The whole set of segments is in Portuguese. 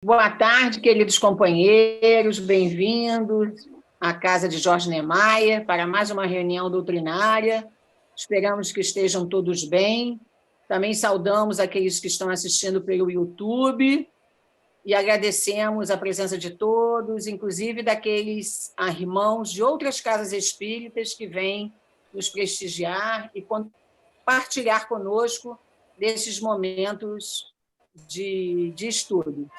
Boa tarde, queridos companheiros, bem-vindos à Casa de Jorge Niemeyer para mais uma reunião doutrinária. Esperamos que estejam todos bem. Também saudamos aqueles que estão assistindo pelo YouTube e agradecemos a presença de todos, inclusive daqueles irmãos de outras casas espíritas que vêm nos prestigiar e compartilhar conosco desses momentos de estudo.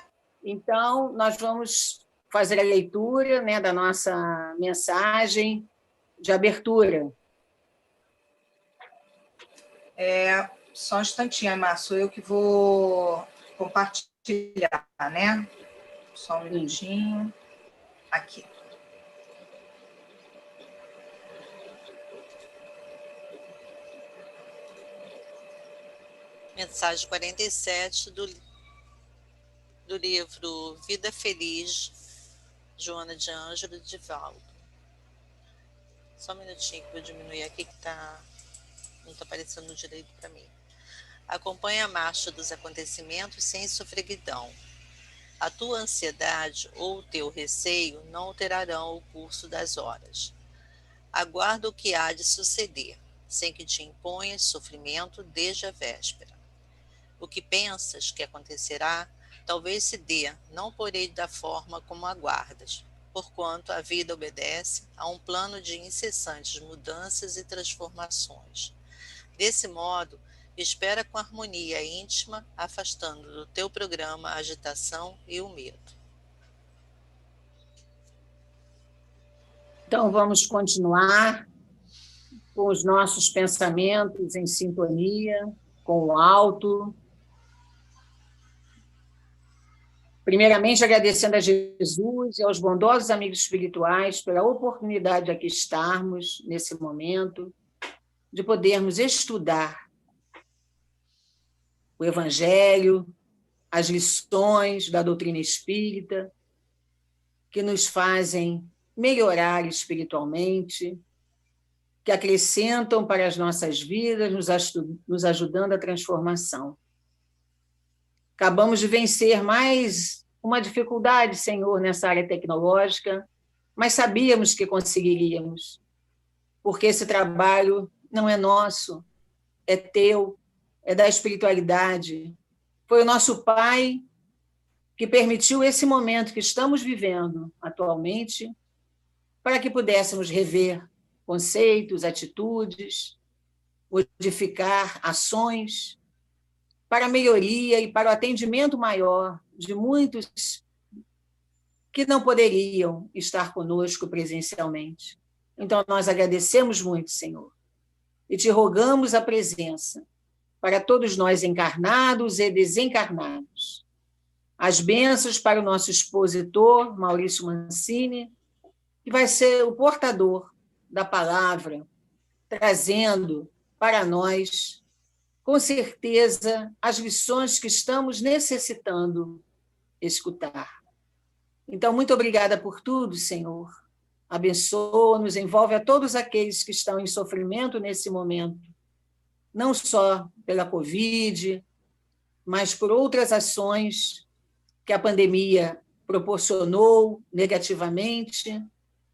Então, nós vamos fazer a leitura, né, da nossa mensagem de abertura. Só um instantinho, Márcio, eu que vou compartilhar, né? Só um minutinho. Aqui. Mensagem 47 do livro Vida Feliz, Joana de Ângelo de Valdo. Só um minutinho que eu vou diminuir aqui que não está aparecendo direito para mim. Acompanha a marcha dos acontecimentos sem sofreguidão. A tua ansiedade ou o teu receio não alterarão o curso das horas. Aguarda o que há de suceder, sem que te imponhas sofrimento desde a véspera. O que pensas que acontecerá talvez se dê, não porém da forma como aguardas, porquanto a vida obedece a um plano de incessantes mudanças e transformações. Desse modo, espera com harmonia íntima, afastando do teu programa a agitação e o medo. Então, vamos continuar com os nossos pensamentos em sintonia com o alto. Primeiramente, agradecendo a Jesus e aos bondosos amigos espirituais pela oportunidade de aqui estarmos nesse momento, de podermos estudar o Evangelho, as lições da doutrina espírita, que nos fazem melhorar espiritualmente, que acrescentam para as nossas vidas, nos ajudando à transformação. Acabamos de vencer mais uma dificuldade, Senhor, nessa área tecnológica, mas sabíamos que conseguiríamos, porque esse trabalho não é nosso, é teu, é da espiritualidade. Foi o nosso Pai que permitiu esse momento que estamos vivendo atualmente, para que pudéssemos rever conceitos, atitudes, modificar ações, para a melhoria e para o atendimento maior de muitos que não poderiam estar conosco presencialmente. Então, nós agradecemos muito, Senhor, e te rogamos a presença para todos nós encarnados e desencarnados. As bênçãos para o nosso expositor, Maurício Mancini, que vai ser o portador da palavra, trazendo para nós com certeza, as lições que estamos necessitando escutar. Então, muito obrigada por tudo, Senhor. Abençoa-nos, envolve a todos aqueles que estão em sofrimento nesse momento, não só pela Covid, mas por outras ações que a pandemia proporcionou negativamente,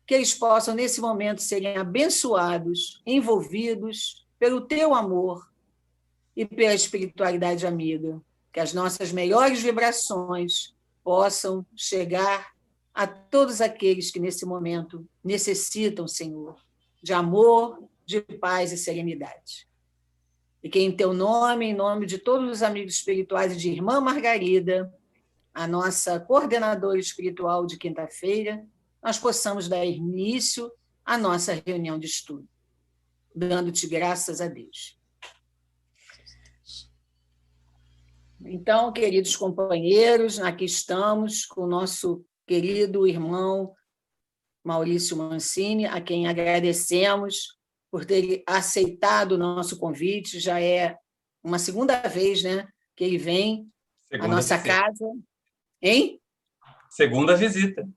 que eles possam, nesse momento, serem abençoados, envolvidos pelo teu amor, e pela espiritualidade amiga, que as nossas melhores vibrações possam chegar a todos aqueles que, nesse momento, necessitam, Senhor, de amor, de paz e serenidade. E que, em teu nome, em nome de todos os amigos espirituais e de Irmã Margarida, a nossa coordenadora espiritual de quinta-feira, nós possamos dar início à nossa reunião de estudo, dando-te graças a Deus. Então, queridos companheiros, aqui estamos com o nosso querido irmão Maurício Mancini, a quem agradecemos por ter aceitado o nosso convite. Já é uma segunda vez, né, que ele vem à nossa casa. Hein? Segunda visita.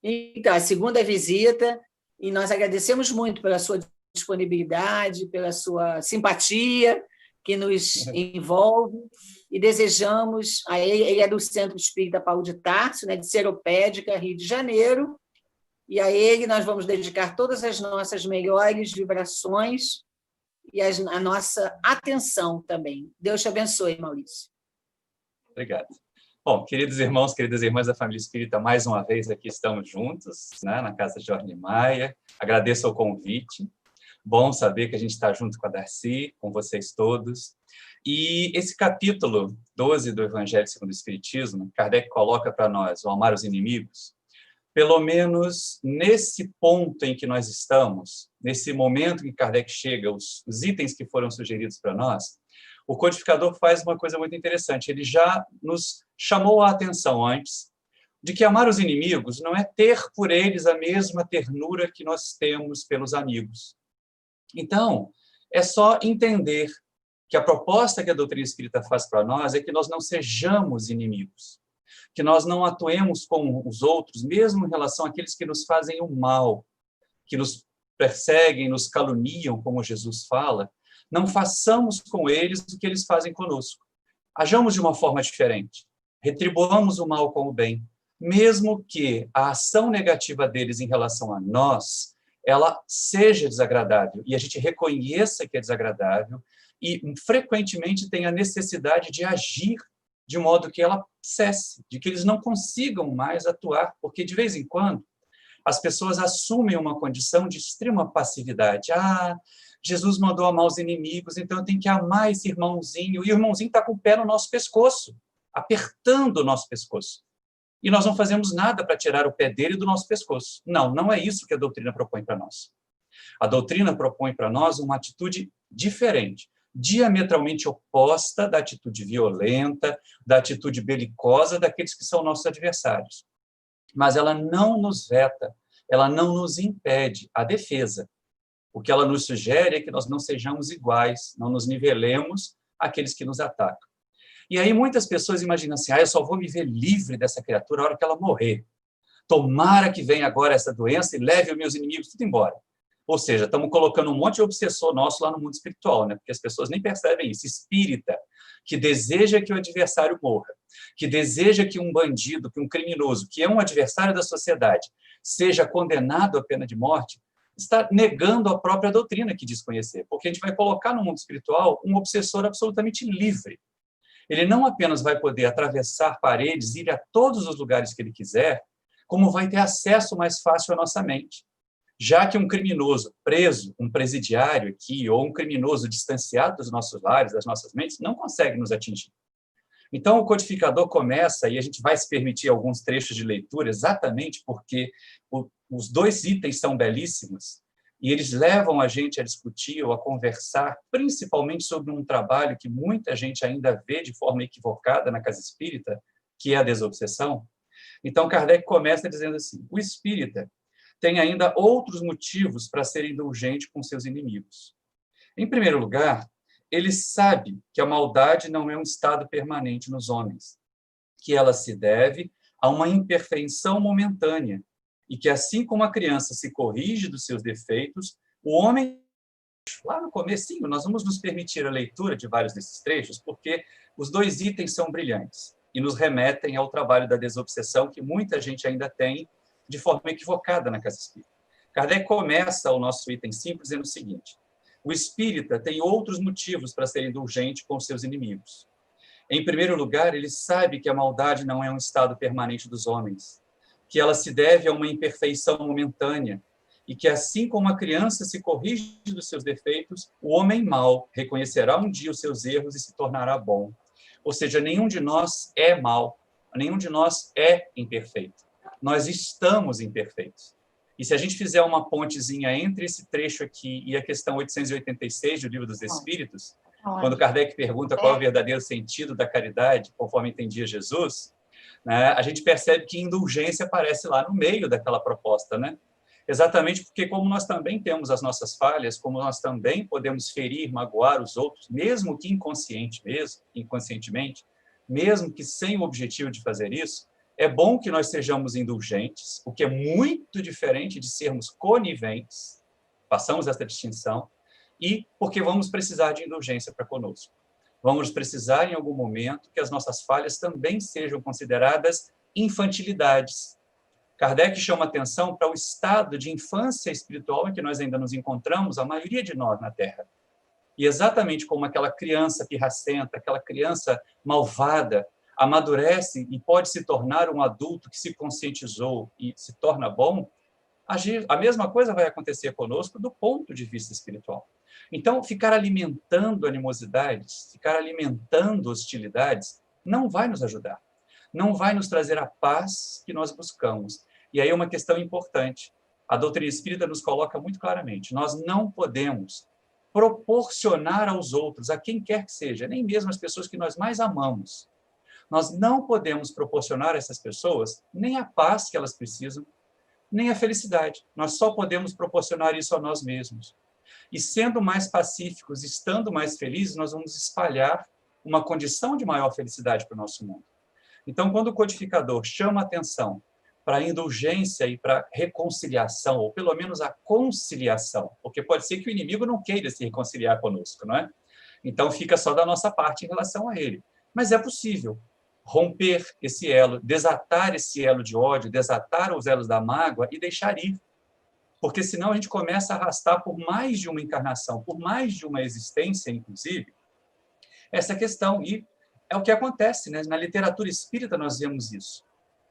Então, a segunda visita, e nós agradecemos muito pela sua disponibilidade, pela sua simpatia, que nos envolve, e desejamos, ele é do Centro Espírita Paulo de Tarso, né, de Seropédica, Rio de Janeiro, e a ele nós vamos dedicar todas as nossas melhores vibrações e a nossa atenção também. Deus te abençoe, Maurício. Obrigado. Bom, queridos irmãos, queridas irmãs da família espírita, mais uma vez aqui estamos juntos, né, na Casa Jorge Maia. Agradeço o convite. Bom saber que a gente está junto com a Darcy, com vocês todos. E esse capítulo 12 do Evangelho segundo o Espiritismo, Kardec coloca para nós o amar os inimigos. Pelo menos nesse ponto em que nós estamos, nesse momento em que Kardec chega, os itens que foram sugeridos para nós, o codificador faz uma coisa muito interessante. Ele já nos chamou a atenção antes de que amar os inimigos não é ter por eles a mesma ternura que nós temos pelos amigos. Então, é só entender que a proposta que a doutrina espírita faz para nós é que nós não sejamos inimigos, que nós não atuemos com os outros, mesmo em relação àqueles que nos fazem o mal, que nos perseguem, nos caluniam, como Jesus fala, não façamos com eles o que eles fazem conosco. Hajamos de uma forma diferente, retribuamos o mal com o bem, mesmo que a ação negativa deles em relação a nós, ela seja desagradável, e a gente reconheça que é desagradável, e frequentemente tem a necessidade de agir de modo que ela cesse, de que eles não consigam mais atuar, porque de vez em quando as pessoas assumem uma condição de extrema passividade. Jesus mandou amar os inimigos, então eu tenho que amar esse irmãozinho, e o irmãozinho está com o pé no nosso pescoço, apertando o nosso pescoço. E nós não fazemos nada para tirar o pé dele do nosso pescoço. Não, não é isso que a doutrina propõe para nós. A doutrina propõe para nós uma atitude diferente, diametralmente oposta da atitude violenta, da atitude belicosa daqueles que são nossos adversários. Mas ela não nos veta, ela não nos impede a defesa. O que ela nos sugere é que nós não sejamos iguais, não nos nivelemos àqueles que nos atacam. E aí muitas pessoas imaginam assim, eu só vou me ver livre dessa criatura a hora que ela morrer. Tomara que venha agora essa doença e leve os meus inimigos tudo embora. Ou seja, estamos colocando um monte de obsessor nosso lá no mundo espiritual, né? Porque as pessoas nem percebem isso. Espírita, que deseja que o adversário morra, que deseja que um bandido, que um criminoso, que é um adversário da sociedade, seja condenado à pena de morte, está negando a própria doutrina que diz conhecer. Porque a gente vai colocar no mundo espiritual um obsessor absolutamente livre. Ele não apenas vai poder atravessar paredes, ir a todos os lugares que ele quiser, como vai ter acesso mais fácil à nossa mente. Já que um criminoso preso, um presidiário aqui, ou um criminoso distanciado dos nossos lares, das nossas mentes, não consegue nos atingir. Então, o codificador começa, e a gente vai se permitir alguns trechos de leitura, exatamente porque os dois itens são belíssimos, e eles levam a gente a discutir ou a conversar, principalmente sobre um trabalho que muita gente ainda vê de forma equivocada na casa espírita, que é a desobsessão. Então, Kardec começa dizendo assim, o espírita tem ainda outros motivos para ser indulgente com seus inimigos. Em primeiro lugar, ele sabe que a maldade não é um estado permanente nos homens, que ela se deve a uma imperfeição momentânea, e que assim como a criança se corrige dos seus defeitos, o homem, lá no comecinho, nós vamos nos permitir a leitura de vários desses trechos, porque os dois itens são brilhantes e nos remetem ao trabalho da desobsessão que muita gente ainda tem de forma equivocada na casa espírita. Kardec começa o nosso item 5 dizendo o seguinte, o espírita tem outros motivos para ser indulgente com seus inimigos. Em primeiro lugar, ele sabe que a maldade não é um estado permanente dos homens, que ela se deve a uma imperfeição momentânea, e que assim como a criança se corrige dos seus defeitos, o homem mau reconhecerá um dia os seus erros e se tornará bom. Ou seja, nenhum de nós é mau, nenhum de nós é imperfeito. Nós estamos imperfeitos. E se a gente fizer uma pontezinha entre esse trecho aqui e a questão 886 do Livro dos Espíritos, quando Kardec pergunta qual é o verdadeiro sentido da caridade, conforme entendia Jesus, né, a gente percebe que indulgência aparece lá no meio daquela proposta, né? Exatamente porque, como nós também temos as nossas falhas, como nós também podemos ferir, magoar os outros, mesmo que inconscientemente, mesmo que sem o objetivo de fazer isso, é bom que nós sejamos indulgentes, o que é muito diferente de sermos coniventes, passamos essa distinção, e porque vamos precisar de indulgência para conosco. Vamos precisar, em algum momento, que as nossas falhas também sejam consideradas infantilidades. Kardec chama atenção para o estado de infância espiritual em que nós ainda nos encontramos, a maioria de nós na Terra. E exatamente como aquela criança pirracenta, aquela criança malvada, amadurece e pode se tornar um adulto que se conscientizou e se torna bom, a mesma coisa vai acontecer conosco do ponto de vista espiritual. Então, ficar alimentando animosidades, ficar alimentando hostilidades, não vai nos ajudar. Não vai nos trazer a paz que nós buscamos. E aí uma questão importante. A doutrina espírita nos coloca muito claramente. Nós não podemos proporcionar aos outros, a quem quer que seja, nem mesmo as pessoas que nós mais amamos. Nós não podemos proporcionar a essas pessoas nem a paz que elas precisam, nem a felicidade. Nós só podemos proporcionar isso a nós mesmos. E sendo mais pacíficos, estando mais felizes, nós vamos espalhar uma condição de maior felicidade para o nosso mundo. Então, quando o codificador chama atenção para a indulgência e para a reconciliação, ou pelo menos a conciliação, porque pode ser que o inimigo não queira se reconciliar conosco, não é? Então, fica só da nossa parte em relação a ele. Mas é possível romper esse elo, desatar esse elo de ódio, desatar os elos da mágoa e deixar ir. Porque senão a gente começa a arrastar por mais de uma encarnação, por mais de uma existência, inclusive, essa questão. E é o que acontece, né? Na literatura espírita nós vemos isso.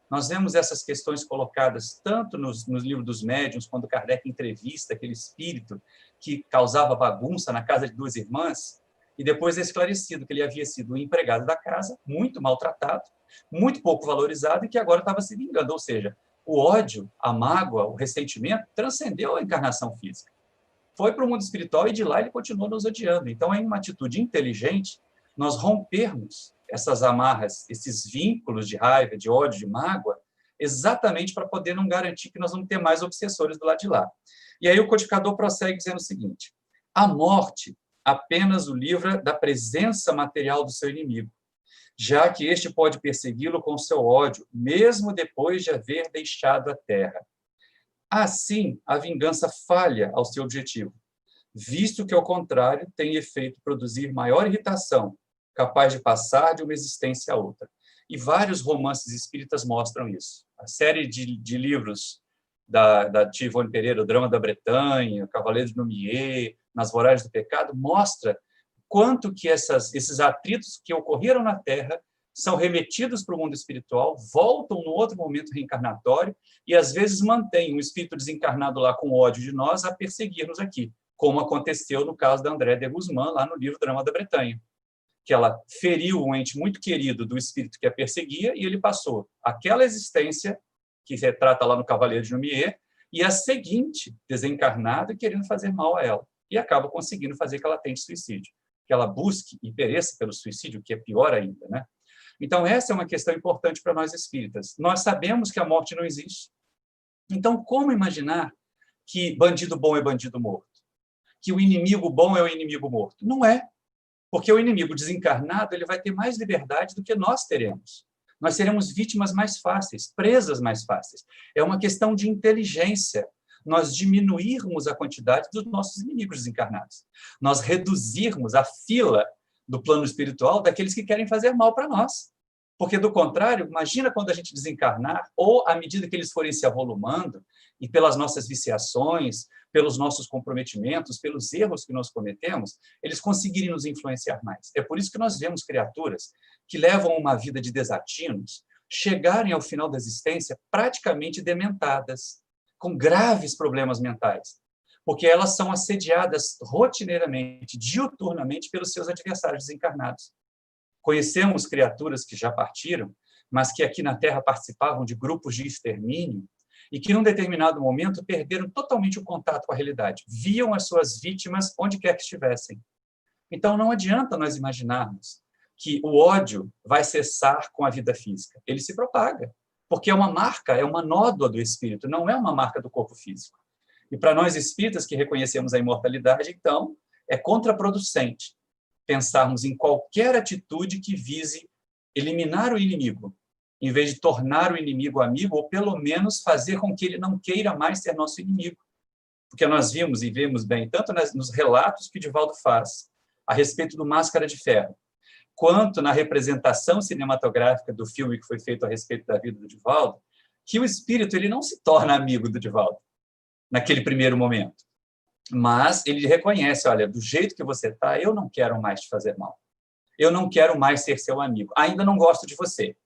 Nós vemos essas questões colocadas tanto nos livros dos médiuns, quando Kardec entrevista aquele espírito que causava bagunça na casa de duas irmãs, e depois é esclarecido que ele havia sido um empregado da casa, muito maltratado, muito pouco valorizado, e que agora estava se vingando. Ou seja, o ódio, a mágoa, o ressentimento transcendeu a encarnação física. Foi para o mundo espiritual e de lá ele continuou nos odiando. Então, é uma atitude inteligente nós rompermos essas amarras, esses vínculos de raiva, de ódio, de mágoa, exatamente para poder não garantir que nós vamos ter mais obsessores do lado de lá. E aí o codificador prossegue dizendo o seguinte: a morte apenas o livra da presença material do seu inimigo, já que este pode persegui-lo com seu ódio, mesmo depois de haver deixado a terra. Assim, a vingança falha ao seu objetivo, visto que, ao contrário, tem efeito produzir maior irritação, capaz de passar de uma existência a outra. E vários romances espíritas mostram isso. A série de livros da Tia Ivone Pereira, O Drama da Bretanha, Cavaleiros de Lumière, Nas Voragens do Pecado, mostra quanto que esses atritos que ocorreram na Terra são remetidos para o mundo espiritual, voltam no outro momento reencarnatório e, às vezes, mantêm um espírito desencarnado lá com ódio de nós a perseguir-nos aqui, como aconteceu no caso da André de Guzmán, lá no livro Drama da Bretanha, que ela feriu um ente muito querido do espírito que a perseguia e ele passou aquela existência que retrata lá no Cavaleiro de Lumière e a seguinte, desencarnado e querendo fazer mal a ela. E acaba conseguindo fazer que ela tente suicídio, que ela busque e pereça pelo suicídio, que é pior ainda, né? Então, essa é uma questão importante para nós espíritas. Nós sabemos que a morte não existe. Então, como imaginar que bandido bom é bandido morto? Que o inimigo bom é o inimigo morto? Não é. Porque o inimigo desencarnado ele vai ter mais liberdade do que nós teremos. Nós seremos vítimas mais fáceis, presas mais fáceis. É uma questão de inteligência. Nós diminuirmos a quantidade dos nossos inimigos desencarnados. Nós reduzirmos a fila do plano espiritual daqueles que querem fazer mal para nós. Porque, do contrário, imagina quando a gente desencarnar, ou à medida que eles forem se avolumando, e pelas nossas viciações, pelos nossos comprometimentos, pelos erros que nós cometemos, eles conseguirem nos influenciar mais. É por isso que nós vemos criaturas que levam uma vida de desatinos, chegarem ao final da existência praticamente dementadas, com graves problemas mentais, porque elas são assediadas rotineiramente, diuturnamente, pelos seus adversários desencarnados. Conhecemos criaturas que já partiram, mas que aqui na Terra participavam de grupos de extermínio e que, num determinado momento, perderam totalmente o contato com a realidade. Viam as suas vítimas onde quer que estivessem. Então, não adianta nós imaginarmos que o ódio vai cessar com a vida física. Ele se propaga, porque é uma marca, é uma nódoa do espírito, não é uma marca do corpo físico. E para nós espíritas que reconhecemos a imortalidade, então, é contraproducente pensarmos em qualquer atitude que vise eliminar o inimigo, em vez de tornar o inimigo amigo, ou pelo menos fazer com que ele não queira mais ser nosso inimigo. porque nós vimos e vemos bem, tanto nos relatos que o Divaldo faz a respeito do Máscara de Ferro, quanto na representação cinematográfica do filme que foi feito a respeito da vida do Divaldo, que o espírito ele não se torna amigo do Divaldo naquele primeiro momento, mas ele reconhece, olha, do jeito que você está, eu não quero mais te fazer mal. Eu não quero mais ser seu amigo. Ainda não gosto de você.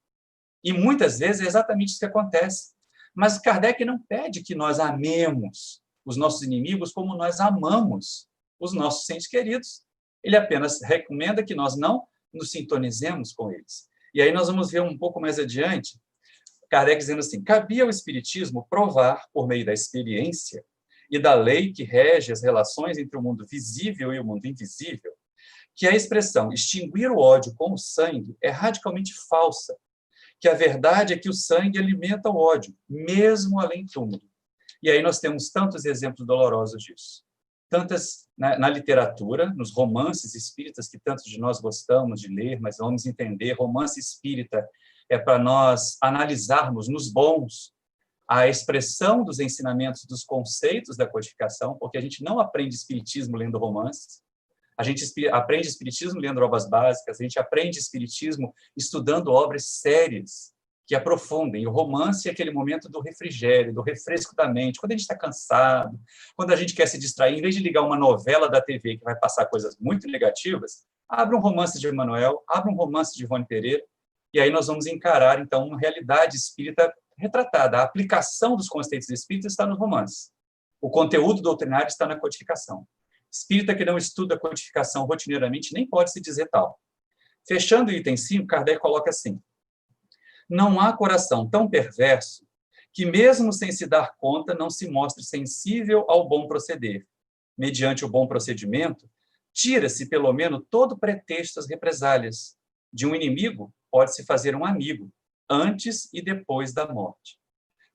E muitas vezes é exatamente isso que acontece. Mas Kardec não pede que nós amemos os nossos inimigos como nós amamos os nossos entes queridos. Ele apenas recomenda que nós não nos sintonizemos com eles. E aí nós vamos ver um pouco mais adiante, Kardec dizendo assim, cabia ao Espiritismo provar, por meio da experiência e da lei que rege as relações entre o mundo visível e o mundo invisível, que a expressão extinguir o ódio com o sangue é radicalmente falsa, que a verdade é que o sangue alimenta o ódio, mesmo além túmulo. E aí nós temos tantos exemplos dolorosos disso. Tantas na literatura, nos romances espíritas que tantos de nós gostamos de ler, mas vamos entender, romance espírita é para nós analisarmos nos bons a expressão dos ensinamentos, dos conceitos da codificação, porque a gente não aprende espiritismo lendo romances, a gente aprende espiritismo lendo obras básicas, a gente aprende espiritismo estudando obras sérias, que aprofundem. O romance é aquele momento do refrigério, do refresco da mente, quando a gente está cansado, quando a gente quer se distrair, em vez de ligar uma novela da TV que vai passar coisas muito negativas, abre um romance de Emmanuel, abre um romance de Ivone Pereira, e aí nós vamos encarar, então, uma realidade espírita retratada. A aplicação dos conceitos espíritas está nos romances. O conteúdo doutrinário está na codificação. Espírita que não estuda a codificação rotineiramente nem pode se dizer tal. Fechando o item 5, Kardec coloca assim, não há coração tão perverso que, mesmo sem se dar conta, não se mostre sensível ao bom proceder. Mediante o bom procedimento, tira-se, pelo menos, todo pretexto às represálias. De um inimigo, pode-se fazer um amigo, antes e depois da morte.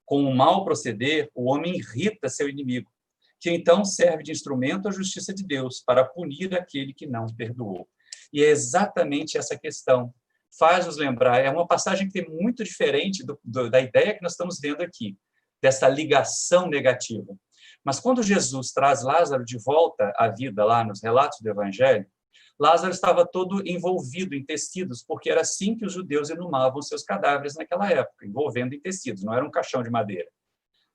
Com o mau proceder, o homem irrita seu inimigo, que então serve de instrumento à justiça de Deus para punir aquele que não perdoou. E é exatamente essa questão. Faz-nos lembrar, é uma passagem que é muito diferente da ideia que nós estamos vendo aqui, dessa ligação negativa. Mas quando Jesus traz Lázaro de volta à vida lá nos relatos do Evangelho, Lázaro estava todo envolvido em tecidos, porque era assim que os judeus inumavam seus cadáveres naquela época, envolvendo em tecidos, não era um caixão de madeira.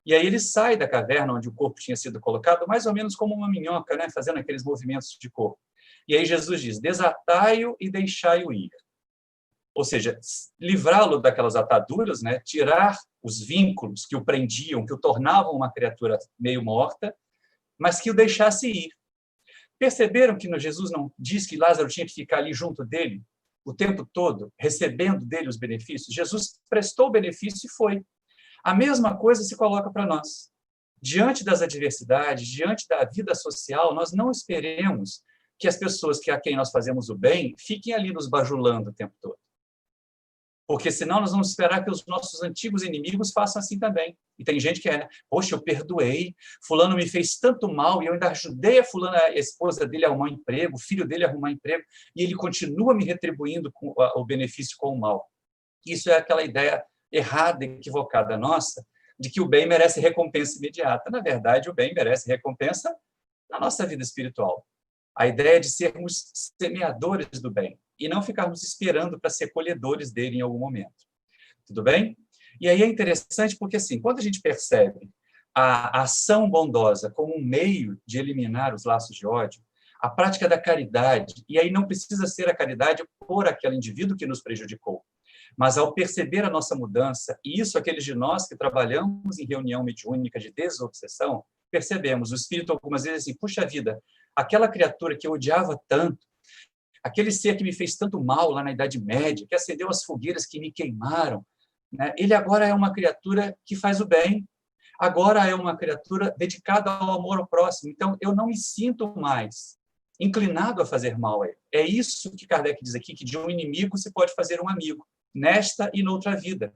E aí ele sai da caverna onde o corpo tinha sido colocado, mais ou menos como uma minhoca, né, fazendo aqueles movimentos de corpo. E aí Jesus diz, desatai-o e deixai-o ir. Ou seja, livrá-lo daquelas ataduras, né, tirar os vínculos que o prendiam, que o tornavam uma criatura meio morta, mas que o deixasse ir. Perceberam que Jesus não diz que Lázaro tinha que ficar ali junto dele o tempo todo, recebendo dele os benefícios? Jesus prestou o benefício e foi. A mesma coisa se coloca para nós. Diante das adversidades, diante da vida social, nós não esperemos que as pessoas a quem nós fazemos o bem fiquem ali nos bajulando o tempo todo. Porque senão nós vamos esperar que os nossos antigos inimigos façam assim também. E tem gente que poxa, eu perdoei, fulano me fez tanto mal, e eu ainda ajudei a fulana, a esposa dele a arrumar um emprego, o filho dele a arrumar um emprego, e ele continua me retribuindo com o benefício com o mal. Isso é aquela ideia errada, equivocada nossa, de que o bem merece recompensa imediata. Na verdade, o bem merece recompensa na nossa vida espiritual. A ideia de sermos semeadores do bem e não ficarmos esperando para ser colhedores dele em algum momento. Tudo bem? E aí é interessante porque, assim, quando a gente percebe a ação bondosa como um meio de eliminar os laços de ódio, a prática da caridade, e aí não precisa ser a caridade por aquele indivíduo que nos prejudicou, mas ao perceber a nossa mudança, e isso aqueles de nós que trabalhamos em reunião mediúnica de desobsessão, percebemos, o espírito algumas vezes assim, puxa vida, aquela criatura que eu odiava tanto, aquele ser que me fez tanto mal lá na Idade Média, que acendeu as fogueiras que me queimaram, né? Ele agora é uma criatura que faz o bem, agora é uma criatura dedicada ao amor ao próximo, então eu não me sinto mais inclinado a fazer mal a ele. É isso que Kardec diz aqui, que de um inimigo se pode fazer um amigo, nesta e noutra vida.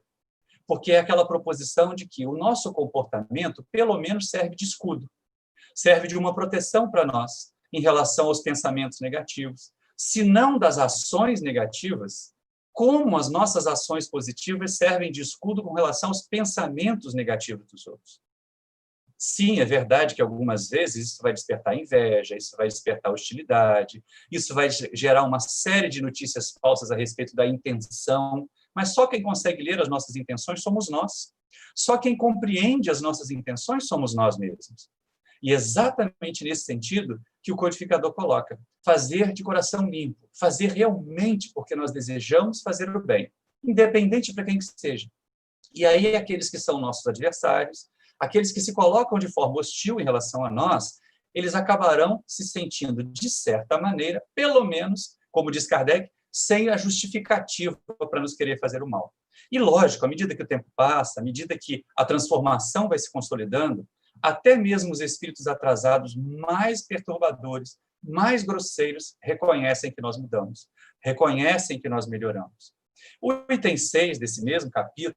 Porque é aquela proposição de que o nosso comportamento, pelo menos, serve de escudo, serve de uma proteção para nós em relação aos pensamentos negativos, se não das ações negativas, como as nossas ações positivas servem de escudo com relação aos pensamentos negativos dos outros. Sim, é verdade que algumas vezes isso vai despertar inveja, isso vai despertar hostilidade, isso vai gerar uma série de notícias falsas a respeito da intenção, mas só quem consegue ler as nossas intenções somos nós. Só quem compreende as nossas intenções somos nós mesmos. E é exatamente nesse sentido que o codificador coloca: fazer de coração limpo, fazer realmente porque nós desejamos fazer o bem, independente para quem que seja. E aí aqueles que são nossos adversários, aqueles que se colocam de forma hostil em relação a nós, eles acabarão se sentindo, de certa maneira, pelo menos, como diz Kardec, sem a justificativa para nos querer fazer o mal. E, lógico, à medida que o tempo passa, à medida que a transformação vai se consolidando, até mesmo os espíritos atrasados mais perturbadores, mais grosseiros, reconhecem que nós mudamos, reconhecem que nós melhoramos. O item 6 desse mesmo capítulo,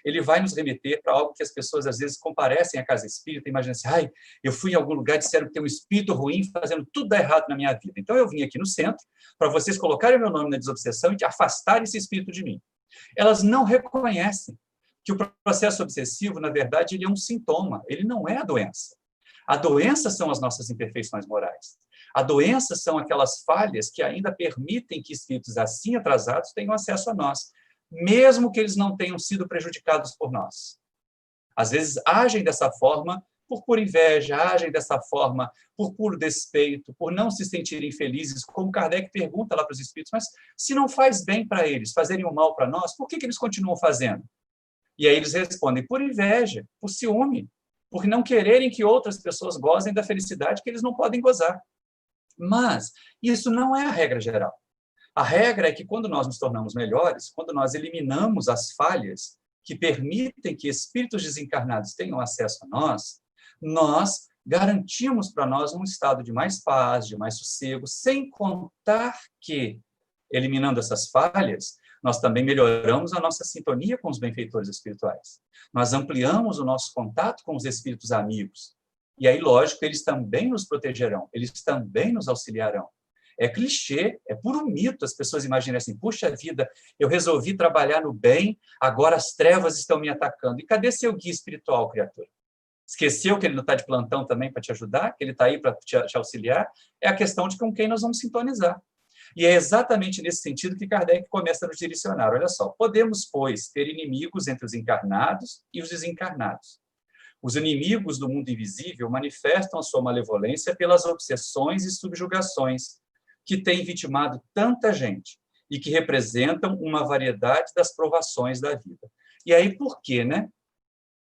ele vai nos remeter para algo que as pessoas, às vezes, comparecem à casa espírita e imaginam assim: ai, eu fui em algum lugar e disseram que tem um espírito ruim fazendo tudo dar errado na minha vida. Então, eu vim aqui no centro para vocês colocarem meu nome na desobsessão e afastarem esse espírito de mim. Elas não reconhecem que o processo obsessivo, na verdade, ele é um sintoma, ele não é a doença. A doença são as nossas imperfeições morais. A doença são aquelas falhas que ainda permitem que espíritos assim atrasados tenham acesso a nós, mesmo que eles não tenham sido prejudicados por nós. Às vezes, agem dessa forma por pura inveja, agem dessa forma por puro despeito, por não se sentirem felizes, como Kardec pergunta lá para os espíritos: mas se não faz bem para eles, fazerem o mal para nós, por que eles continuam fazendo? E aí eles respondem: por inveja, por ciúme, por não quererem que outras pessoas gozem da felicidade que eles não podem gozar. Mas isso não é a regra geral. A regra é que quando nós nos tornamos melhores, quando nós eliminamos as falhas que permitem que espíritos desencarnados tenham acesso a nós, nós garantimos para nós um estado de mais paz, de mais sossego, sem contar que, eliminando essas falhas, nós também melhoramos a nossa sintonia com os benfeitores espirituais. Nós ampliamos o nosso contato com os espíritos amigos. E aí, lógico, eles também nos protegerão, eles também nos auxiliarão. É clichê, é puro mito as pessoas imaginam assim: puxa vida, eu resolvi trabalhar no bem, agora as trevas estão me atacando. E cadê seu guia espiritual, criatura? Esqueceu que ele não está de plantão também para te ajudar, que ele está aí para te auxiliar? É a questão de com quem nós vamos sintonizar. E é exatamente nesse sentido que Kardec começa a nos direcionar. Olha só: podemos, pois, ter inimigos entre os encarnados e os desencarnados. Os inimigos do mundo invisível manifestam a sua malevolência pelas obsessões e subjugações que têm vitimado tanta gente e que representam uma variedade das provações da vida. E aí por quê, né?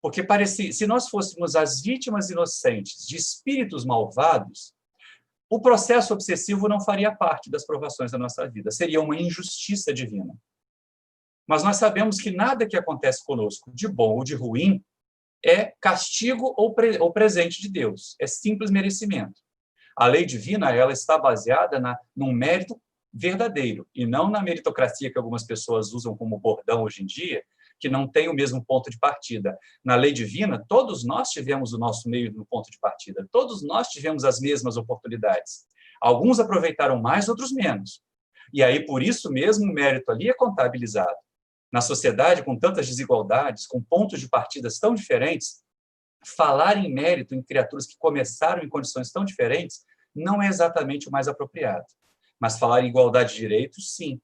Porque se nós fôssemos as vítimas inocentes de espíritos malvados, o processo obsessivo não faria parte das provações da nossa vida, seria uma injustiça divina. Mas nós sabemos que nada que acontece conosco, de bom ou de ruim, é castigo ou presente de Deus, é simples merecimento. A lei divina, ela está baseada num mérito verdadeiro, e não na meritocracia que algumas pessoas usam como bordão hoje em dia, que não tem o mesmo ponto de partida. Na lei divina, todos nós tivemos o nosso meio no ponto de partida, todos nós tivemos as mesmas oportunidades. Alguns aproveitaram mais, outros menos. E aí, por isso mesmo, o mérito ali é contabilizado. Na sociedade, com tantas desigualdades, com pontos de partidas tão diferentes, falar em mérito em criaturas que começaram em condições tão diferentes não é exatamente o mais apropriado. Mas falar em igualdade de direitos, sim.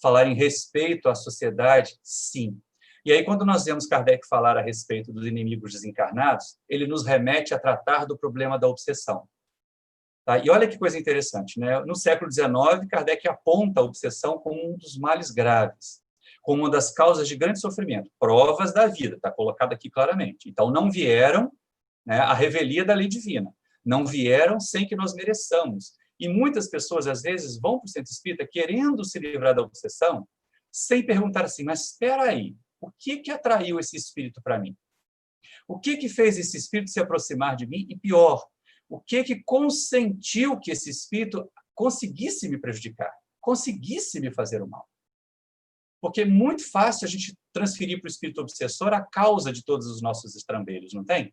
Falar em respeito à sociedade, sim. E aí, quando nós vemos Kardec falar a respeito dos inimigos desencarnados, ele nos remete a tratar do problema da obsessão. Tá? E olha que coisa interessante, né? No século XIX, Kardec aponta a obsessão como um dos males graves, como uma das causas de grande sofrimento. Provas da vida, está colocado aqui claramente. Então, não vieram, né, a revelia da lei divina. Não vieram sem que nós mereçamos. E muitas pessoas, às vezes, vão para o centro espírita querendo se livrar da obsessão, sem perguntar assim: mas espera aí, o que atraiu esse espírito para mim? O que fez esse espírito se aproximar de mim? E pior, o que consentiu que esse espírito conseguisse me prejudicar, conseguisse me fazer o mal? Porque é muito fácil a gente transferir para o espírito obsessor a causa de todos os nossos estrambelhos, não tem?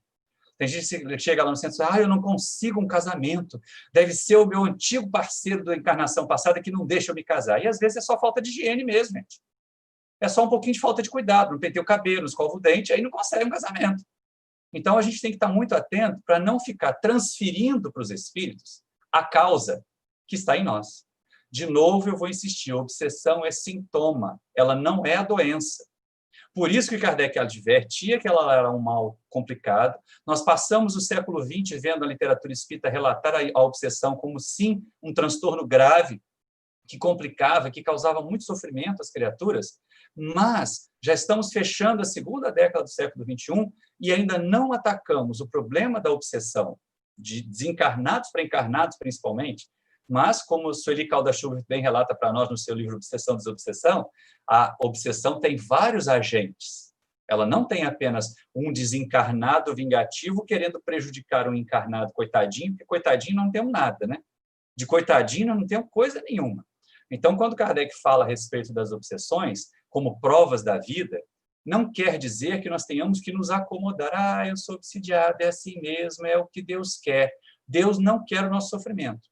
Tem gente que chega lá no centro e diz: eu não consigo um casamento, deve ser o meu antigo parceiro da encarnação passada que não deixa eu me casar. E às vezes é só falta de higiene mesmo, gente. É só um pouquinho de falta de cuidado, não penteia o cabelo, não escova o dente, aí não consegue um casamento. Então, a gente tem que estar muito atento para não ficar transferindo para os espíritos a causa que está em nós. De novo, eu vou insistir, a obsessão é sintoma, ela não é a doença. Por isso que Kardec advertia que ela era um mal complicado. Nós passamos o século XX vendo a literatura espírita relatar a obsessão como, sim, um transtorno grave, que complicava, que causava muito sofrimento às criaturas, mas já estamos fechando a segunda década do século XXI e ainda não atacamos o problema da obsessão, de desencarnados para encarnados, principalmente, mas, como Sueli Caldas-Chuva bem relata para nós no seu livro Obsessão e Desobsessão, a obsessão tem vários agentes. Ela não tem apenas um desencarnado vingativo querendo prejudicar um encarnado coitadinho, porque coitadinho não tem nada, né? De coitadinho não tem coisa nenhuma. Então, quando Kardec fala a respeito das obsessões como provas da vida, não quer dizer que nós tenhamos que nos acomodar. Ah, eu sou obsidiado, é assim mesmo, é o que Deus quer. Deus não quer o nosso sofrimento.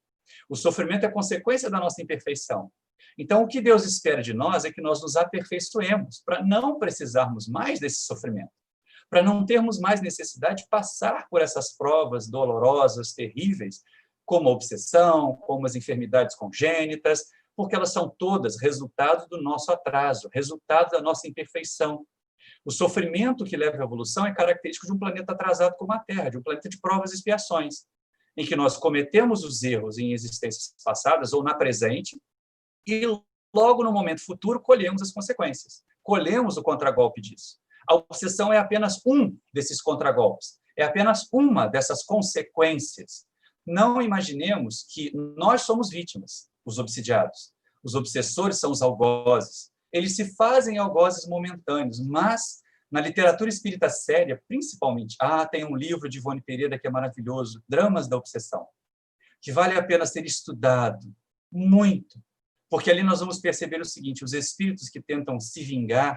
O sofrimento é consequência da nossa imperfeição. Então, o que Deus espera de nós é que nós nos aperfeiçoemos para não precisarmos mais desse sofrimento, para não termos mais necessidade de passar por essas provas dolorosas, terríveis, como a obsessão, como as enfermidades congênitas, porque elas são todas resultado do nosso atraso, resultado da nossa imperfeição. O sofrimento que leva à evolução é característico de um planeta atrasado como a Terra, de um planeta de provas e expiações, em que nós cometemos os erros em existências passadas ou na presente, e logo no momento futuro colhemos as consequências, colhemos o contragolpe disso. A obsessão é apenas um desses contragolpes, é apenas uma dessas consequências. Não imaginemos que nós somos vítimas, os obsidiados. Os obsessores são os algozes. Eles se fazem algozes momentâneos, mas na literatura espírita séria, principalmente, tem um livro de Ivone Pereira que é maravilhoso, Dramas da Obsessão, que vale a pena ser estudado muito, porque ali nós vamos perceber o seguinte: os espíritos que tentam se vingar,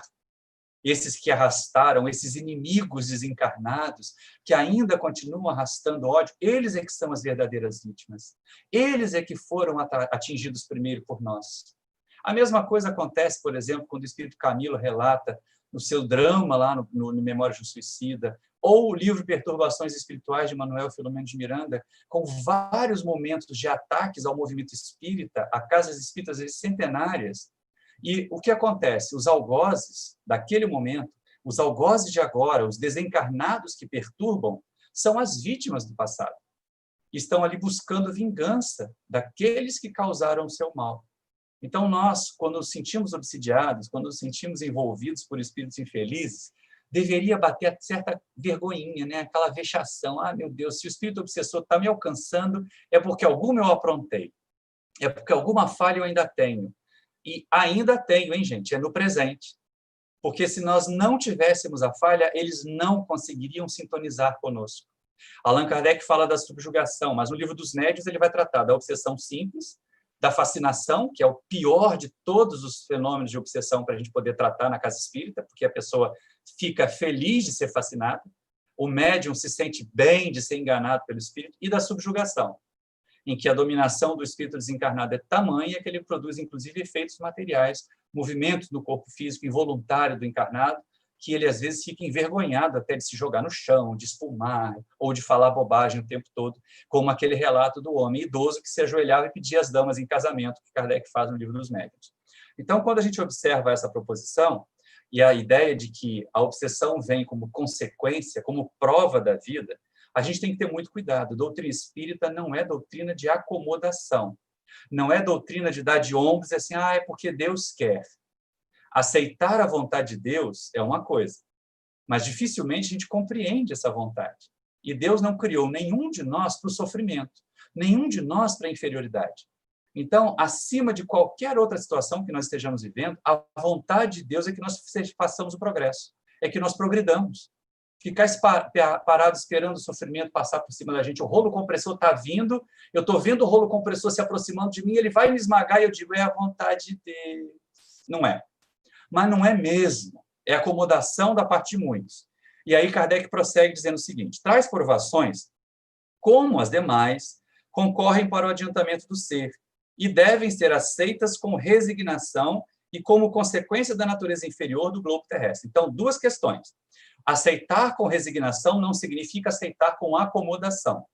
esses que arrastaram, esses inimigos desencarnados, que ainda continuam arrastando ódio, eles é que são as verdadeiras vítimas. Eles é que foram atingidos primeiro por nós. A mesma coisa acontece, por exemplo, quando o Espírito Camilo relata no seu drama lá no Memórias de um Suicida, ou o livro Perturbações Espirituais de Manuel Filomeno de Miranda, com vários momentos de ataques ao movimento espírita, a casas espíritas centenárias. E o que acontece? Os algozes daquele momento, os algozes de agora, os desencarnados que perturbam, são as vítimas do passado. Estão ali buscando vingança daqueles que causaram o seu mal. Então, nós, quando nos sentimos obsidiados, quando nos sentimos envolvidos por espíritos infelizes, deveria bater certa vergonhinha, né? Aquela vexação. Ah, meu Deus, se o espírito obsessor está me alcançando, é porque alguma eu aprontei, é porque alguma falha eu ainda tenho. E ainda tenho, hein, gente? É no presente. Porque se nós não tivéssemos a falha, eles não conseguiriam sintonizar conosco. Allan Kardec fala da subjugação, mas no livro dos Médiuns ele vai tratar da obsessão simples, da fascinação, que é o pior de todos os fenômenos de obsessão para a gente poder tratar na casa espírita, porque a pessoa fica feliz de ser fascinada, o médium se sente bem de ser enganado pelo espírito, e da subjugação, em que a dominação do espírito desencarnado é tamanha que ele produz, inclusive, efeitos materiais, movimentos do corpo físico involuntário do encarnado, que ele, às vezes, fica envergonhado até de se jogar no chão, de espumar, ou de falar bobagem o tempo todo, como aquele relato do homem idoso que se ajoelhava e pedia as damas em casamento, que Kardec faz no livro dos Médiuns. Então, quando a gente observa essa proposição, e a ideia de que a obsessão vem como consequência, como prova da vida, a gente tem que ter muito cuidado. Doutrina espírita não é doutrina de acomodação, não é doutrina de dar de ombros assim, é porque Deus quer. Aceitar a vontade de Deus é uma coisa, mas dificilmente a gente compreende essa vontade. E Deus não criou nenhum de nós para o sofrimento, nenhum de nós para a inferioridade. Então, acima de qualquer outra situação que nós estejamos vivendo, a vontade de Deus é que nós façamos o progresso, é que nós progridamos. Ficar parado esperando o sofrimento passar por cima da gente, o rolo compressor está vindo, eu estou vendo o rolo compressor se aproximando de mim, ele vai me esmagar e eu digo, é a vontade de Deus. Não é. Mas não é mesmo, é acomodação da parte de muitos. E aí Kardec prossegue dizendo o seguinte: tais provações, como as demais, concorrem para o adiantamento do ser e devem ser aceitas com resignação e como consequência da natureza inferior do globo terrestre. Então, duas questões. Aceitar com resignação não significa aceitar com acomodação.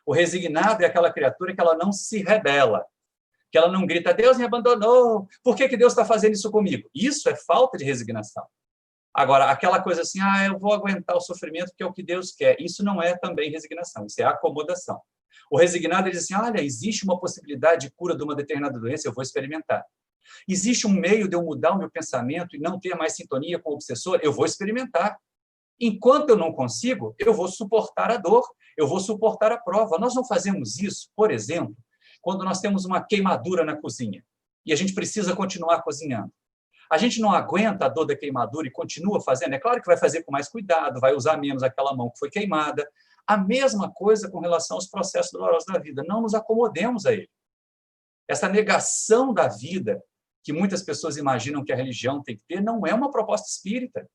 O resignado é aquela criatura que ela não se rebela, que ela não grita, Deus me abandonou, por que Deus está fazendo isso comigo? Isso é falta de resignação. Agora, aquela coisa assim, eu vou aguentar o sofrimento porque é o que Deus quer, isso não é também resignação, isso é acomodação. O resignado ele diz assim, olha, existe uma possibilidade de cura de uma determinada doença, eu vou experimentar. Existe um meio de eu mudar o meu pensamento e não ter mais sintonia com o obsessor, eu vou experimentar. Enquanto eu não consigo, eu vou suportar a dor, eu vou suportar a prova. Nós não fazemos isso, por exemplo, quando nós temos uma queimadura na cozinha e a gente precisa continuar cozinhando. A gente não aguenta a dor da queimadura e continua fazendo. É claro que vai fazer com mais cuidado, vai usar menos aquela mão que foi queimada. A mesma coisa com relação aos processos dolorosos da vida. Não nos acomodemos a ele. Essa negação da vida que muitas pessoas imaginam que a religião tem que ter não é uma proposta espírita.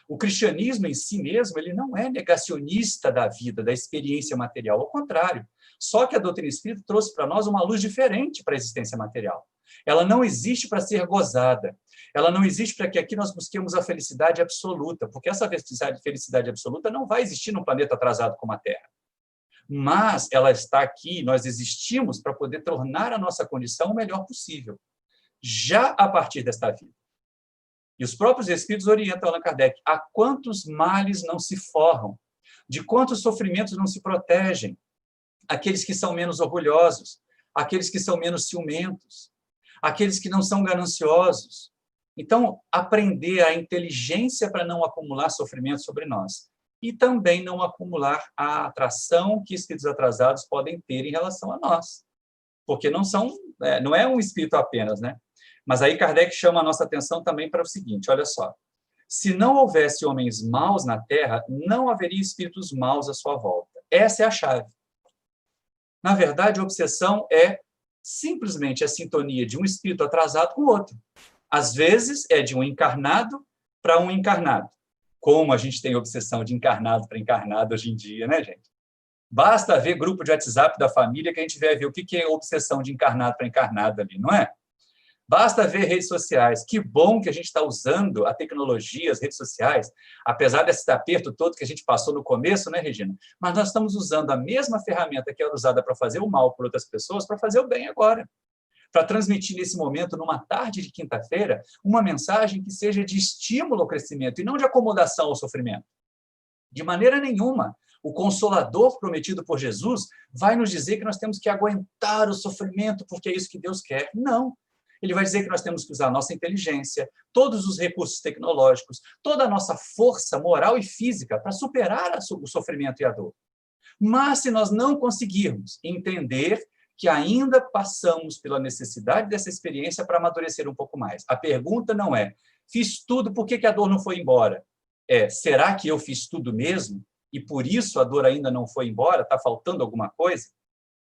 O cristianismo em si mesmo, ele não é negacionista da vida, da experiência material, ao contrário. Só que a doutrina espírita trouxe para nós uma luz diferente para a existência material. Ela não existe para ser gozada. Ela não existe para que aqui nós busquemos a felicidade absoluta, porque essa felicidade absoluta não vai existir num planeta atrasado como a Terra. Mas ela está aqui, nós existimos para poder tornar a nossa condição o melhor possível, já a partir desta vida. E os próprios Espíritos orientam Allan Kardec a quantos males não se forram, de quantos sofrimentos não se protegem, aqueles que são menos orgulhosos, aqueles que são menos ciumentos, aqueles que não são gananciosos. Então, aprender a inteligência para não acumular sofrimento sobre nós e também não acumular a atração que espíritos atrasados podem ter em relação a nós, porque não é um espírito apenas, né? Mas aí Kardec chama a nossa atenção também para o seguinte, olha só, se não houvesse homens maus na Terra, não haveria espíritos maus à sua volta. Essa é a chave. Na verdade, a obsessão é simplesmente a sintonia de um espírito atrasado com o outro. Às vezes, é de um encarnado para um encarnado. Como a gente tem obsessão de encarnado para encarnado hoje em dia, né, gente? Basta ver grupo de WhatsApp da família que a gente vai ver o que é obsessão de encarnado para encarnado ali, não é? Basta ver redes sociais. Que bom que a gente está usando a tecnologia, as redes sociais, apesar desse aperto todo que a gente passou no começo, né, Regina? Mas nós estamos usando a mesma ferramenta que era usada para fazer o mal por outras pessoas, para fazer o bem agora. Para transmitir nesse momento, numa tarde de quinta-feira, uma mensagem que seja de estímulo ao crescimento e não de acomodação ao sofrimento. De maneira nenhuma. O Consolador prometido por Jesus vai nos dizer que nós temos que aguentar o sofrimento porque é isso que Deus quer. Não. Ele vai dizer que nós temos que usar a nossa inteligência, todos os recursos tecnológicos, toda a nossa força moral e física para superar o sofrimento e a dor. Mas se nós não conseguirmos entender que ainda passamos pela necessidade dessa experiência para amadurecer um pouco mais. A pergunta não é, fiz tudo, por que a dor não foi embora? Será que eu fiz tudo mesmo? E por isso a dor ainda não foi embora? Está faltando alguma coisa?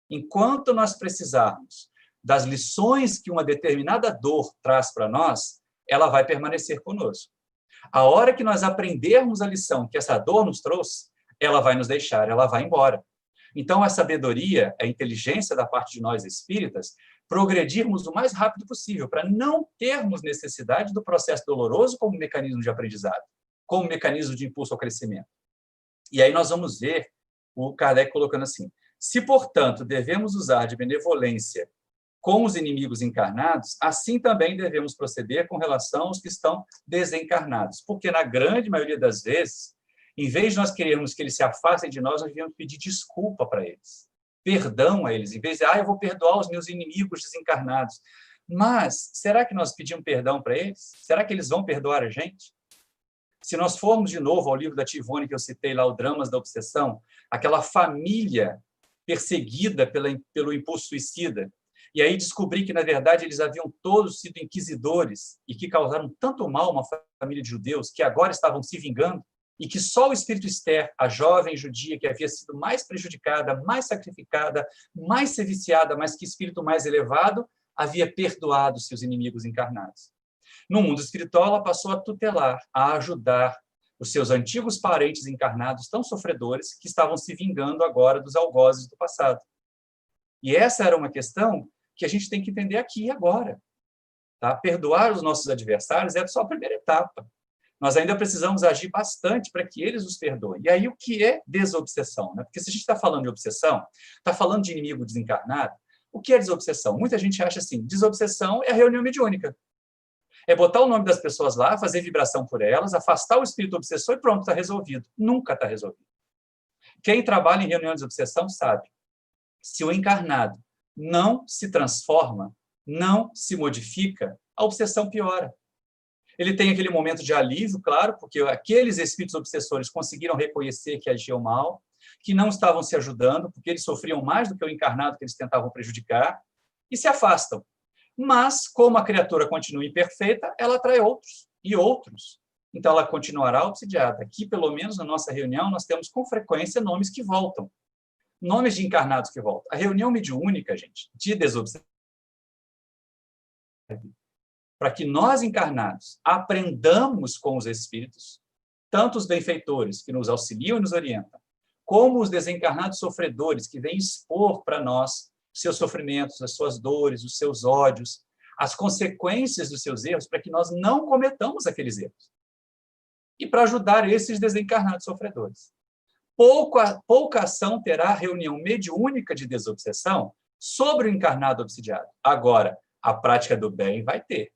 Enquanto nós precisarmos das lições que uma determinada dor traz para nós, ela vai permanecer conosco. A hora que nós aprendermos a lição que essa dor nos trouxe, ela vai nos deixar, ela vai embora. Então, a sabedoria, a inteligência da parte de nós espíritas, progredirmos o mais rápido possível, para não termos necessidade do processo doloroso como mecanismo de aprendizado, como mecanismo de impulso ao crescimento. E aí nós vamos ver o Kardec colocando assim, se, portanto, devemos usar de benevolência com os inimigos encarnados, assim também devemos proceder com relação aos que estão desencarnados, porque, na grande maioria das vezes, em vez de nós querermos que eles se afastem de nós, nós devemos pedir desculpa para eles, perdão a eles, em vez de, eu vou perdoar os meus inimigos desencarnados. Mas, será que nós pedimos perdão para eles? Será que eles vão perdoar a gente? Se nós formos de novo ao livro da Tivone, que eu citei lá, o Dramas da Obsessão, aquela família perseguida pelo impulso suicida, e aí descobri que, na verdade, eles haviam todos sido inquisidores e que causaram tanto mal a uma família de judeus que agora estavam se vingando, e que só o espírito Esther, a jovem judia que havia sido mais prejudicada, mais sacrificada, mais seviciada, mas que espírito mais elevado, havia perdoado seus inimigos encarnados. No mundo espiritual, ela passou a tutelar, a ajudar os seus antigos parentes encarnados tão sofredores que estavam se vingando agora dos algozes do passado. E essa era uma questão que a gente tem que entender aqui e agora. Tá? Perdoar os nossos adversários é só a primeira etapa. Nós ainda precisamos agir bastante para que eles nos perdoem. E aí, o que é desobsessão? Né? Porque se a gente está falando de obsessão, está falando de inimigo desencarnado, o que é desobsessão? Muita gente acha assim, desobsessão é a reunião mediúnica. É botar o nome das pessoas lá, fazer vibração por elas, afastar o espírito obsessor e pronto, está resolvido. Nunca está resolvido. Quem trabalha em reunião de desobsessão sabe. Se o encarnado não se transforma, não se modifica, a obsessão piora. Ele tem aquele momento de alívio, claro, porque aqueles espíritos obsessores conseguiram reconhecer que agiam mal, que não estavam se ajudando, porque eles sofriam mais do que o encarnado que eles tentavam prejudicar, e se afastam. Mas, como a criatura continua imperfeita, ela atrai outros e outros. Então, ela continuará obsidiada. Aqui, pelo menos na nossa reunião, nós temos com frequência nomes que voltam. Nomes de encarnados que voltam. A reunião mediúnica, gente, de desobsessão, para que nós encarnados aprendamos com os espíritos, tanto os benfeitores que nos auxiliam e nos orientam, como os desencarnados sofredores que vêm expor para nós seus sofrimentos, as suas dores, os seus ódios, as consequências dos seus erros, para que nós não cometamos aqueles erros. E para ajudar esses desencarnados sofredores. Pouca ação terá a reunião mediúnica de desobsessão sobre o encarnado obsidiado. Agora, a prática do bem vai ter.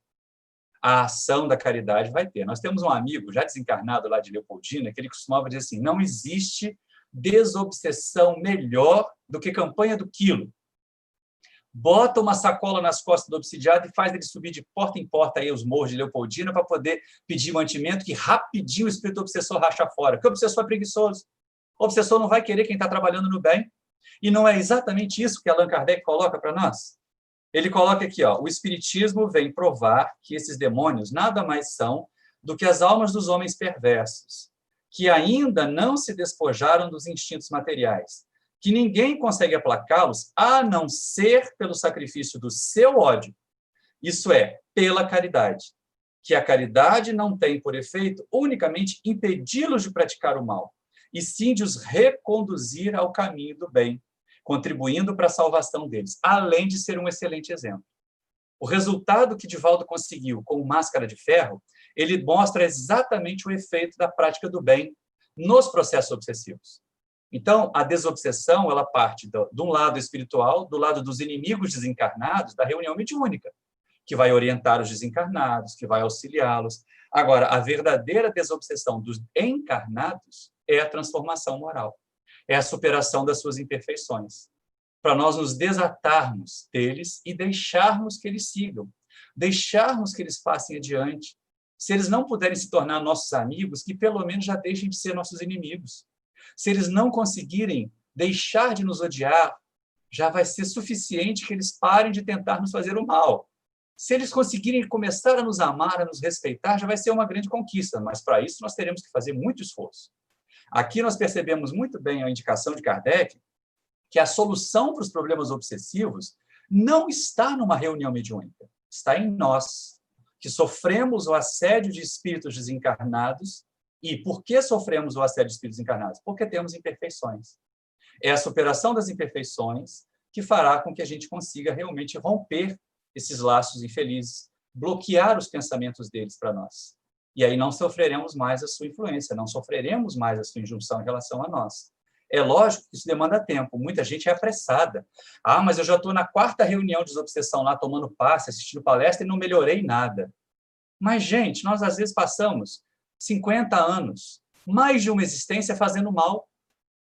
A ação da caridade vai ter. Nós temos um amigo, já desencarnado lá de Leopoldina, que ele costumava dizer assim, não existe desobsessão melhor do que campanha do quilo. Bota uma sacola nas costas do obsidiado e faz ele subir de porta em porta aí os morros de Leopoldina para poder pedir mantimento, que rapidinho o espírito obsessor racha fora. Porque o obsessor é preguiçoso. O obsessor não vai querer quem está trabalhando no bem. E não é exatamente isso que Allan Kardec coloca para nós? Ele coloca aqui, ó, o Espiritismo vem provar que esses demônios nada mais são do que as almas dos homens perversos, que ainda não se despojaram dos instintos materiais, que ninguém consegue aplacá-los a não ser pelo sacrifício do seu ódio, isso é, pela caridade, que a caridade não tem por efeito unicamente impedi-los de praticar o mal, e sim de os reconduzir ao caminho do bem, contribuindo para a salvação deles, além de ser um excelente exemplo. O resultado que Divaldo conseguiu com o Máscara de Ferro, ele mostra exatamente o efeito da prática do bem nos processos obsessivos. Então, a desobsessão, ela parte de um lado espiritual, do lado dos inimigos desencarnados, da reunião mediúnica, que vai orientar os desencarnados, que vai auxiliá-los. Agora, a verdadeira desobsessão dos encarnados é a transformação moral. É a superação das suas imperfeições, para nós nos desatarmos deles e deixarmos que eles sigam, deixarmos que eles passem adiante. Se eles não puderem se tornar nossos amigos, que pelo menos já deixem de ser nossos inimigos. Se eles não conseguirem deixar de nos odiar, já vai ser suficiente que eles parem de tentar nos fazer o mal. Se eles conseguirem começar a nos amar, a nos respeitar, já vai ser uma grande conquista, mas para isso nós teremos que fazer muito esforço. Aqui nós percebemos muito bem a indicação de Kardec, que a solução para os problemas obsessivos não está numa reunião mediúnica, está em nós, que sofremos o assédio de espíritos desencarnados. E por que sofremos o assédio de espíritos desencarnados? Porque temos imperfeições. É a superação das imperfeições que fará com que a gente consiga realmente romper esses laços infelizes, bloquear os pensamentos deles para nós. E aí não sofreremos mais a sua influência, não sofreremos mais a sua injunção em relação a nós. É lógico que isso demanda tempo, muita gente é apressada. Ah, mas eu já estou na 4ª reunião de desobsessão lá, tomando passe, assistindo palestra e não melhorei nada. Mas, gente, nós às vezes passamos 50 anos, mais de uma existência fazendo mal,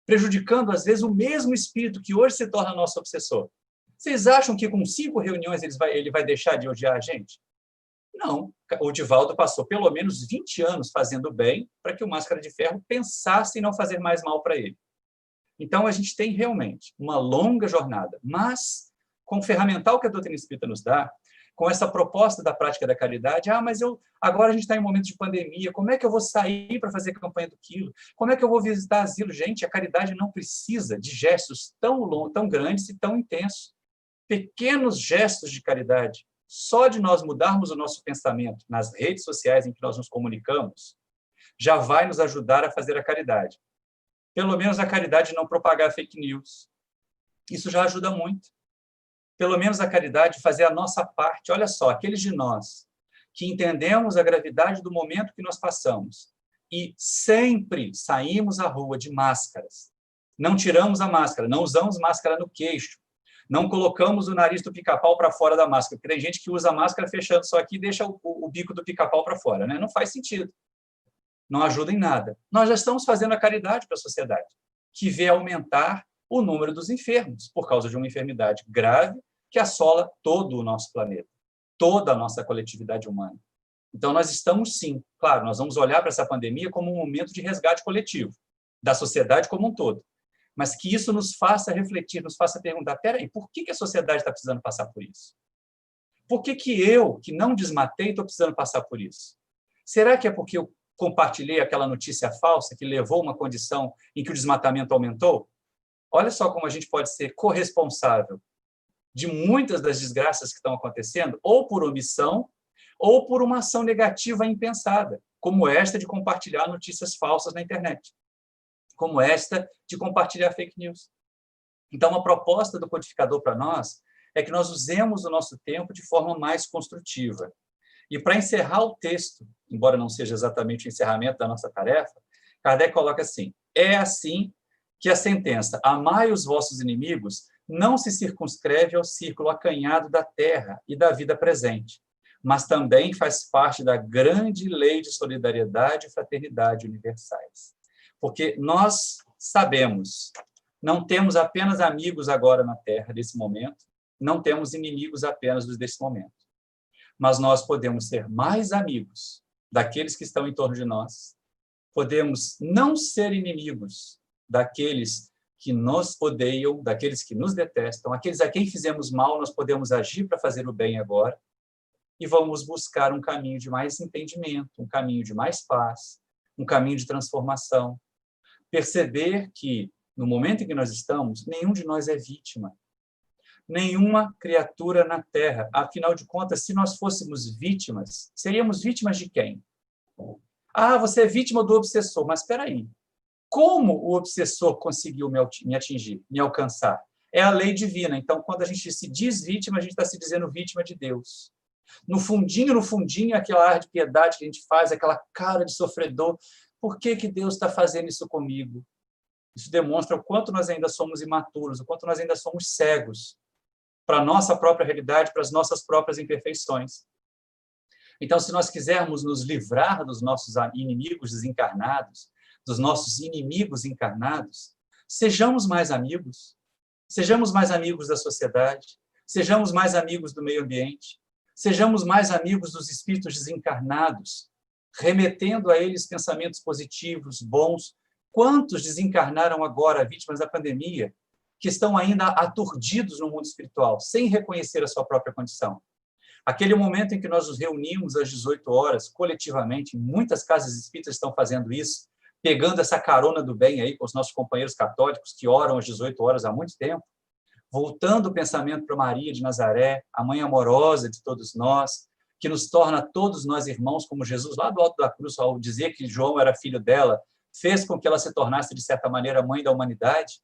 prejudicando às vezes o mesmo espírito que hoje se torna nosso obsessor. Vocês acham que com 5 reuniões ele vai deixar de odiar a gente? Não, o Divaldo passou pelo menos 20 anos fazendo bem para que o Máscara de Ferro pensasse em não fazer mais mal para ele. Então, a gente tem realmente uma longa jornada, mas com o ferramental que a doutrina espírita nos dá, com essa proposta da prática da caridade, mas agora a gente está em um momento de pandemia, como é que eu vou sair para fazer campanha do quilo? Como é que eu vou visitar asilo? Gente, a caridade não precisa de gestos tão longos, tão grandes e tão intensos. Pequenos gestos de caridade, só de nós mudarmos o nosso pensamento nas redes sociais em que nós nos comunicamos, já vai nos ajudar a fazer a caridade. Pelo menos a caridade de não propagar fake news. Isso já ajuda muito. Pelo menos a caridade de fazer a nossa parte. Olha só, aqueles de nós que entendemos a gravidade do momento que nós passamos e sempre saímos à rua de máscaras. Não tiramos a máscara, não usamos máscara no queixo, não colocamos o nariz do pica-pau para fora da máscara, porque tem gente que usa a máscara fechando só aqui e deixa o bico do pica-pau para fora, né? Não faz sentido. Não ajuda em nada. Nós já estamos fazendo a caridade para a sociedade, que vê aumentar o número dos enfermos, por causa de uma enfermidade grave que assola todo o nosso planeta, toda a nossa coletividade humana. Então, nós estamos, sim, claro, nós vamos olhar para essa pandemia como um momento de resgate coletivo, da sociedade como um todo, mas que isso nos faça refletir, nos faça perguntar, peraí, por que a sociedade está precisando passar por isso? Por que eu, que não desmatei, estou precisando passar por isso? Será que é porque eu compartilhei aquela notícia falsa que levou a uma condição em que o desmatamento aumentou? Olha só como a gente pode ser corresponsável de muitas das desgraças que estão acontecendo, ou por omissão, ou por uma ação negativa impensada, como esta de compartilhar notícias falsas na internet, como esta de compartilhar fake news. Então, a proposta do codificador para nós é que nós usemos o nosso tempo de forma mais construtiva. E para encerrar o texto, embora não seja exatamente o encerramento da nossa tarefa, Kardec coloca assim: é assim que a sentença "amai os vossos inimigos" não se circunscreve ao círculo acanhado da terra e da vida presente, mas também faz parte da grande lei de solidariedade e fraternidade universais. Porque nós sabemos, não temos apenas amigos agora na terra, nesse momento, não temos inimigos apenas desse momento, mas nós podemos ser mais amigos daqueles que estão em torno de nós, podemos não ser inimigos daqueles que nos odeiam, daqueles que nos detestam, aqueles a quem fizemos mal, nós podemos agir para fazer o bem agora, e vamos buscar um caminho de mais entendimento, um caminho de mais paz, um caminho de transformação. Perceber que, no momento em que nós estamos, nenhum de nós é vítima. Nenhuma criatura na Terra. Afinal de contas, se nós fôssemos vítimas, seríamos vítimas de quem? Ah, você é vítima do obsessor, mas espera aí. Como o obsessor conseguiu me atingir, me alcançar? É a lei divina. Então, quando a gente se diz vítima, a gente está se dizendo vítima de Deus. No fundinho, aquela ar de piedade que a gente faz, aquela cara de sofredor. Por que Deus está fazendo isso comigo? Isso demonstra o quanto nós ainda somos imaturos, o quanto nós ainda somos cegos para a nossa própria realidade, para as nossas próprias imperfeições. Então, se nós quisermos nos livrar dos nossos inimigos desencarnados, dos nossos inimigos encarnados, sejamos mais amigos da sociedade, sejamos mais amigos do meio ambiente, sejamos mais amigos dos espíritos desencarnados, remetendo a eles pensamentos positivos, bons. Quantos desencarnaram agora, vítimas da pandemia, que estão ainda aturdidos no mundo espiritual, sem reconhecer a sua própria condição? Aquele momento em que nós nos reunimos às 18 horas, coletivamente, muitas casas espíritas estão fazendo isso, pegando essa carona do bem aí com os nossos companheiros católicos que oram às 18 horas há muito tempo, voltando o pensamento para Maria de Nazaré, a mãe amorosa de todos nós, que nos torna todos nós irmãos, como Jesus, lá do alto da cruz, ao dizer que João era filho dela, fez com que ela se tornasse, de certa maneira, mãe da humanidade.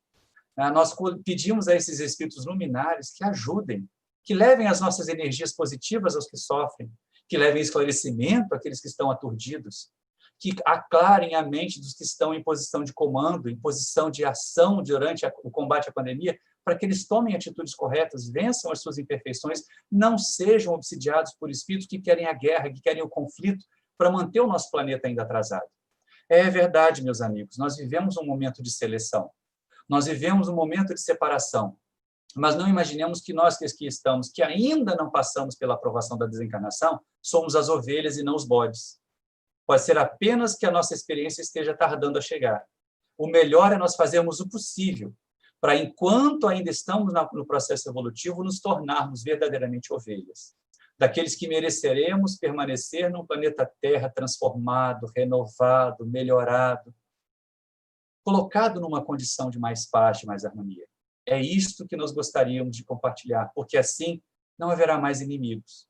Nós pedimos a esses espíritos luminares que ajudem, que levem as nossas energias positivas aos que sofrem, que levem esclarecimento àqueles que estão aturdidos, que aclarem a mente dos que estão em posição de comando, em posição de ação durante o combate à pandemia, para que eles tomem atitudes corretas, vençam as suas imperfeições, não sejam obsidiados por espíritos que querem a guerra, que querem o conflito, para manter o nosso planeta ainda atrasado. É verdade, meus amigos, nós vivemos um momento de seleção, nós vivemos um momento de separação, mas não imaginemos que nós que estamos, que ainda não passamos pela aprovação da desencarnação, somos as ovelhas e não os bodes. Pode ser apenas que a nossa experiência esteja tardando a chegar. O melhor é nós fazermos o possível para, enquanto ainda estamos no processo evolutivo, nos tornarmos verdadeiramente ovelhas, daqueles que mereceremos permanecer num planeta Terra transformado, renovado, melhorado, colocado numa condição de mais paz, de mais harmonia. É isto que nós gostaríamos de compartilhar, porque assim não haverá mais inimigos.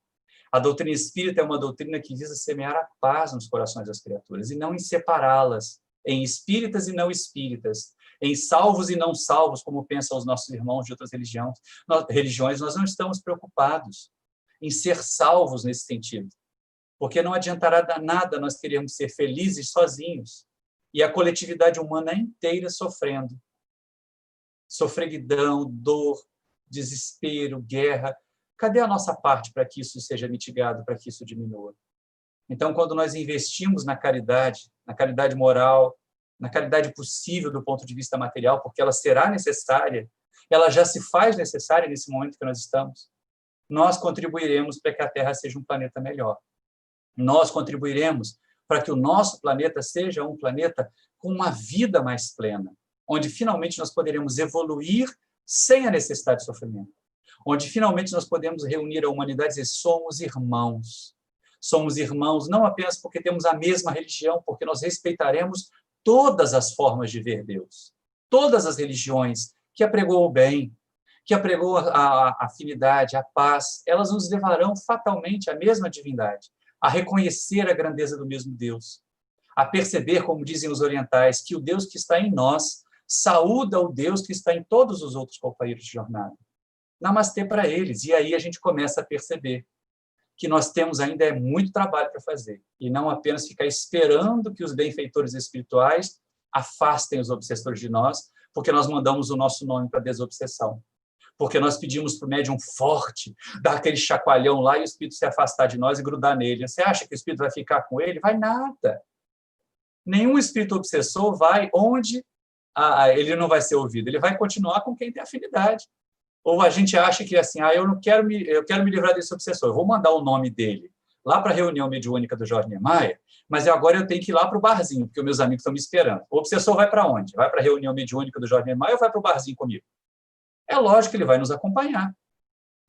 A doutrina espírita é uma doutrina que visa semear a paz nos corações das criaturas, e não em separá-las em espíritas e não espíritas, em salvos e não salvos, como pensam os nossos irmãos de outras religiões. Nós não estamos preocupados em ser salvos nesse sentido. Porque não adiantará nada nós queremos ser felizes sozinhos e a coletividade humana inteira sofrendo. Sofreguidão, dor, desespero, guerra. Cadê a nossa parte para que isso seja mitigado, para que isso diminua? Então, quando nós investimos na caridade moral, na caridade possível do ponto de vista material, porque ela será necessária, ela já se faz necessária nesse momento que nós estamos, nós contribuiremos para que a Terra seja um planeta melhor. Nós contribuiremos para que o nosso planeta seja um planeta com uma vida mais plena, onde finalmente nós poderemos evoluir sem a necessidade de sofrimento, onde finalmente nós podemos reunir a humanidade e dizer, somos irmãos. Somos irmãos não apenas porque temos a mesma religião, porque nós respeitaremos todas as formas de ver Deus, todas as religiões que apregou o bem, que apregou a afinidade, a paz, elas nos levarão fatalmente à mesma divindade, a reconhecer a grandeza do mesmo Deus, a perceber, como dizem os orientais, que o Deus que está em nós saúda o Deus que está em todos os outros companheiros de jornada. Namastê para eles. E aí a gente começa a perceber que nós temos ainda muito trabalho para fazer, e não apenas ficar esperando que os benfeitores espirituais afastem os obsessores de nós, porque nós mandamos o nosso nome para a desobsessão. Porque nós pedimos para o médium forte dar aquele chacoalhão lá e o espírito se afastar de nós e grudar nele. Você acha que o espírito vai ficar com ele? Vai nada. Nenhum espírito obsessor vai onde ele não vai ser ouvido. Ele vai continuar com quem tem afinidade. Ou a gente acha que assim, eu quero me livrar desse obsessor, eu vou mandar o nome dele lá para a reunião mediúnica do Jorge Niemeyer, mas agora eu tenho que ir lá para o barzinho, porque os meus amigos estão me esperando. O obsessor vai para onde? Vai para a reunião mediúnica do Jorge Niemeyer ou vai para o barzinho comigo? É lógico que ele vai nos acompanhar.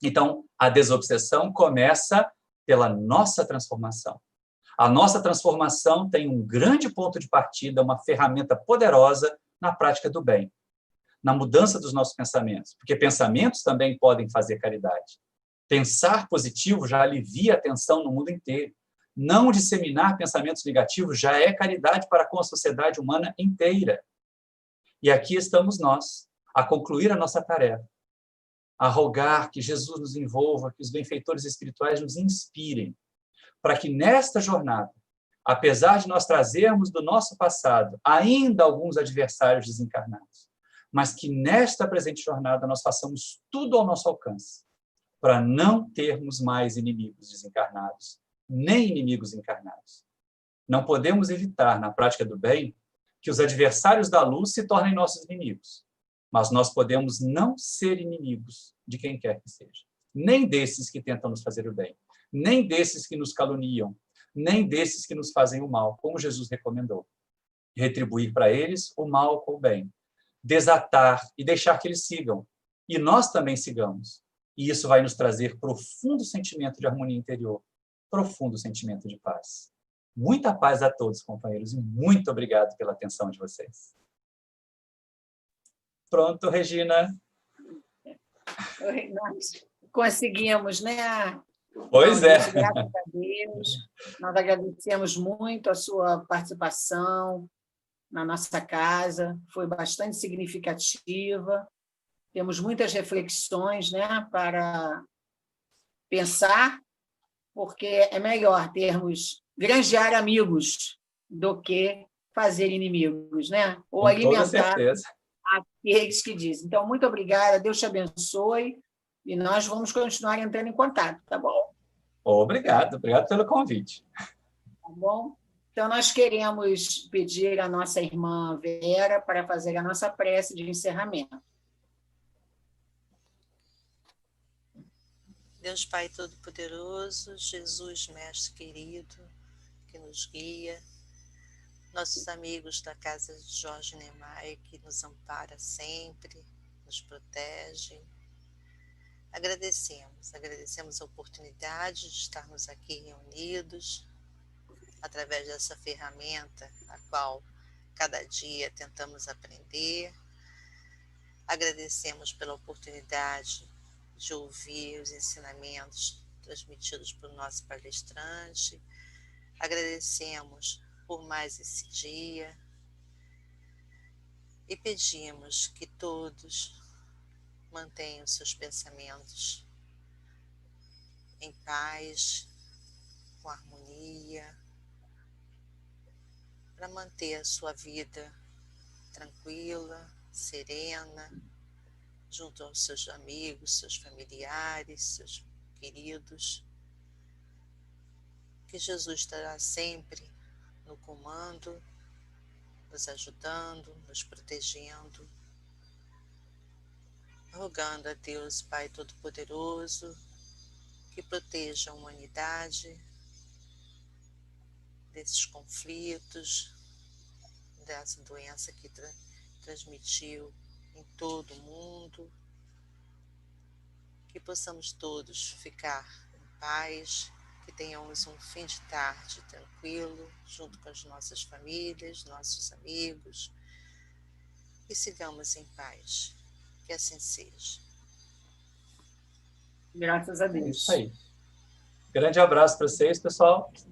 Então, a desobsessão começa pela nossa transformação. A nossa transformação tem um grande ponto de partida, uma ferramenta poderosa na prática do bem, na mudança dos nossos pensamentos, porque pensamentos também podem fazer caridade. Pensar positivo já alivia a tensão no mundo inteiro. Não disseminar pensamentos negativos já é caridade para com a sociedade humana inteira. E aqui estamos nós, a concluir a nossa tarefa, a rogar que Jesus nos envolva, que os benfeitores espirituais nos inspirem, para que nesta jornada, apesar de nós trazermos do nosso passado ainda alguns adversários desencarnados, mas que nesta presente jornada nós façamos tudo ao nosso alcance para não termos mais inimigos desencarnados, nem inimigos encarnados. Não podemos evitar, na prática do bem, que os adversários da luz se tornem nossos inimigos, mas nós podemos não ser inimigos de quem quer que seja, nem desses que tentam nos fazer o bem, nem desses que nos caluniam, nem desses que nos fazem o mal, como Jesus recomendou. Retribuir para eles o mal com o bem, desatar e deixar que eles sigam, e nós também sigamos. E isso vai nos trazer profundo sentimento de harmonia interior, profundo sentimento de paz. Muita paz a todos, companheiros, e muito obrigado pela atenção de vocês. Pronto, Regina. Nós conseguimos, né? Pois é. Graças a Deus. Nós agradecemos muito a sua participação na nossa casa, foi bastante significativa. Temos muitas reflexões, né, para pensar, porque é melhor termos granjear amigos do que fazer inimigos, né? Ou Com alimentar toda certeza. aqueles que dizem. Então, muito obrigada, Deus te abençoe, e nós vamos continuar entrando em contato, tá bom? Obrigado pelo convite. Tá bom? Então, nós queremos pedir à nossa irmã Vera para fazer a nossa prece de encerramento. Deus Pai Todo-Poderoso, Jesus Mestre querido, que nos guia, nossos amigos da casa de Jorge Niemeyer, que nos ampara sempre, nos protege. Agradecemos a oportunidade de estarmos aqui reunidos, através dessa ferramenta, a qual cada dia tentamos aprender. Agradecemos pela oportunidade de ouvir os ensinamentos transmitidos pelo nosso palestrante. Agradecemos por mais esse dia e pedimos que todos mantenham seus pensamentos em paz, com harmonia, para manter a sua vida tranquila, serena, junto aos seus amigos, seus familiares, seus queridos. Que Jesus estará sempre no comando, nos ajudando, nos protegendo, rogando a Deus Pai Todo-Poderoso que proteja a humanidade desses conflitos, dessa doença que transmitiu em todo o mundo, que possamos todos ficar em paz, que tenhamos um fim de tarde tranquilo, junto com as nossas famílias, nossos amigos, e sigamos em paz. Que assim seja. Graças a É Deus. isso aí. Grande abraço para vocês, pessoal.